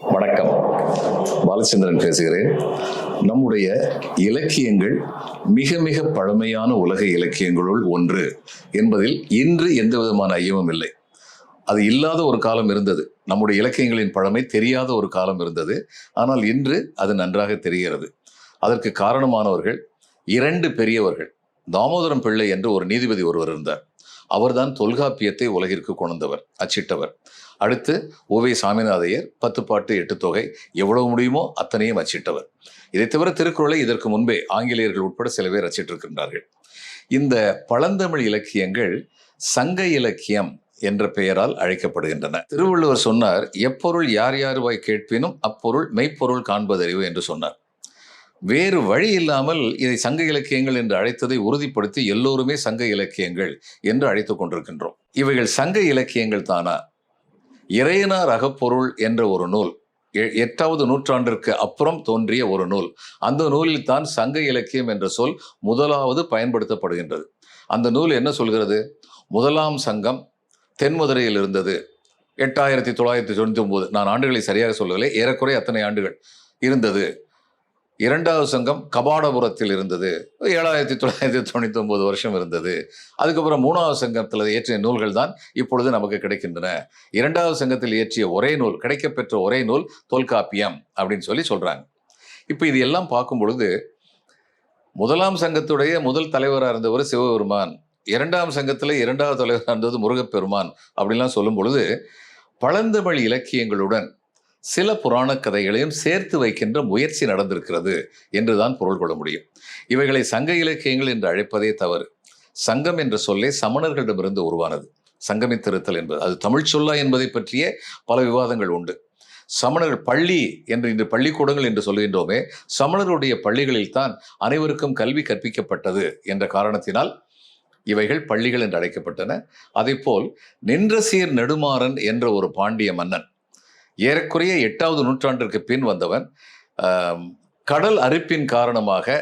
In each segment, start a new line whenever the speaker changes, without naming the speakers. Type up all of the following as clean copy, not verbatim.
வணக்கம். பாலச்சந்திரன் பேசுகிறேன். நம்முடைய இலக்கியங்கள் மிக மிக பழமையான உலக இலக்கியங்களுள் ஒன்று என்பதில் இன்று எந்த விதமான ஐயமும் இல்லை. அது இல்லாத ஒரு காலம் இருந்தது. நம்முடைய இலக்கியங்களின் பழமை தெரியாத ஒரு காலம் இருந்தது. ஆனால் இன்று அது நன்றாக தெரிகிறது. அதற்கு காரணமானவர்கள் 2 பெரியவர்கள். தாமோதரம் பிள்ளை என்று ஒரு நீதிபதி ஒருவர் இருந்தார். அவர்தான் தொல்காப்பியத்தை உலகிற்கு கொண்டவர், அச்சிட்டவர். அடுத்து ஓவே சாமிநாதையர் 10 பாட்டு 8 தொகை எவ்வளவு முடியுமோ அத்தனையும் அச்சிட்டவர். இதை தவிர திருக்குறளை இதற்கு முன்பே ஆங்கிலேயர்கள் உட்பட சில பேர் அச்சிட்டிருக்கின்றார்கள். இந்த பழந்தமிழ் இலக்கியங்கள் சங்க இலக்கியம் என்ற பெயரால் அழைக்கப்படுகின்றன. திருவள்ளுவர் சொன்னார், எப்பொருள் யார் யாருவாய் கேட்பினும் அப்பொருள் மெய்ப்பொருள் காண்பதறிவு என்று சொன்னார். வேறு வழி இல்லாமல் இதை சங்க இலக்கியங்கள் என்று அழைத்ததை உறுதிப்படுத்தி எல்லோருமே சங்க இலக்கியங்கள் என்று அழைத்துக் கொண்டிருக்கின்றோம். இவைகள் சங்க இலக்கியங்கள் தானா? இறையனார் அகப்பொருள் என்ற ஒரு நூல் 8வது நூற்றாண்டிற்கு அப்புறம் தோன்றிய ஒரு நூல். அந்த நூலில் தான் சங்க இலக்கியம் என்ற சொல் முதலாவது பயன்படுத்தப்படுகின்றது. அந்த நூல் என்ன சொல்கிறது? முதலாம் சங்கம் தென்மதுரையில் இருந்தது 8999. நான் ஆண்டுகளை சரியாக சொல்லவில்லை, ஏறக்குறைய அத்தனை ஆண்டுகள் இருந்தது. 2வது சங்கம் கபாடபுரத்தில் இருந்தது, 7999 வருஷம் இருந்தது. அதுக்கப்புறம் 3வது சங்கத்தில் இயற்றிய நூல்கள் தான் இப்பொழுது நமக்கு கிடைக்கின்றன. 2வது சங்கத்தில் இயற்றிய ஒரே நூல், கிடைக்கப்பெற்ற ஒரே நூல் தொல்காப்பியம் அப்படின்னு சொல்லி சொல்றாங்க. இப்போ இது எல்லாம் பார்க்கும் பொழுது முதலாம் சங்கத்துடைய முதல் தலைவராக இருந்தவர் சிவபெருமான், 2ஆம் சங்கத்தில் 2வது தலைவராக இருந்தது முருகப்பெருமான் அப்படின்லாம் சொல்லும் பொழுது பழந்தமிழ் இலக்கியங்களுடன் சில புராண கதைகளையும் சேர்த்து வைக்கின்ற முயற்சி நடந்திருக்கிறது என்றுதான் பொருள் கொள்ள முடியும். இவைகளை சங்க இலக்கியங்கள் என்று அழைப்பதே தவறு. சங்கம் என்ற சொல்லே சமணர்களிடமிருந்து உருவானது. சங்கமித்திருத்தல் என்பது அது தமிழ் சொல்லா என்பதை பற்றிய பல விவாதங்கள் உண்டு. சமணர்கள் பள்ளி என்று இன்று பள்ளிக்கூடங்கள் என்று சொல்கின்றோமே, சமணருடைய பள்ளிகளில் தான் அனைவருக்கும் கல்வி கற்பிக்கப்பட்டது என்ற காரணத்தினால் இவைகள் பள்ளிகள் என்று அழைக்கப்பட்டன. அதேபோல் நின்றசீர் நெடுமாறன் என்ற ஒரு பாண்டிய மன்னன், ஏறக்குறைய 8வது நூற்றாண்டிற்கு பின் வந்தவன், கடல் அரிப்பின் காரணமாக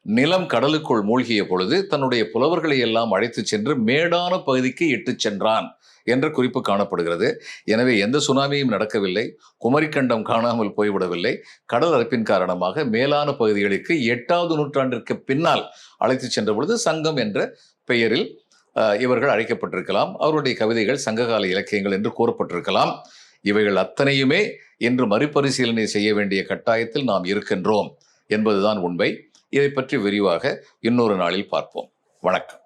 நிலம் கடலுக்குள் மூழ்கிய பொழுது தன்னுடைய புலவர்களை எல்லாம் அழைத்து சென்று மேடான பகுதிக்கு இட்டு சென்றான் என்ற குறிப்பு காணப்படுகிறது. எனவே எந்த சுனாமியும் நடக்கவில்லை, குமரிக்கண்டம் காணாமல் போய்விடவில்லை. கடல் அரிப்பின் காரணமாக மேலான பகுதிகளுக்கு 8வது நூற்றாண்டிற்கு பின்னால் அழைத்து சென்ற பொழுது சங்கம் என்ற பெயரில் இவர்கள் அழைக்கப்பட்டிருக்கலாம். அவருடைய கவிதைகள் சங்ககால இலக்கியங்கள் என்று கூறப்பட்டிருக்கலாம். இவைகள் அத்தனையுமே இன்று மறுபரிசீலனை செய்ய வேண்டிய கட்டாயத்தில் நாம் இருக்கின்றோம் என்பதுதான் உண்மை. இதை பற்றி விரிவாக இன்னொரு நாளில் பார்ப்போம். வணக்கம்.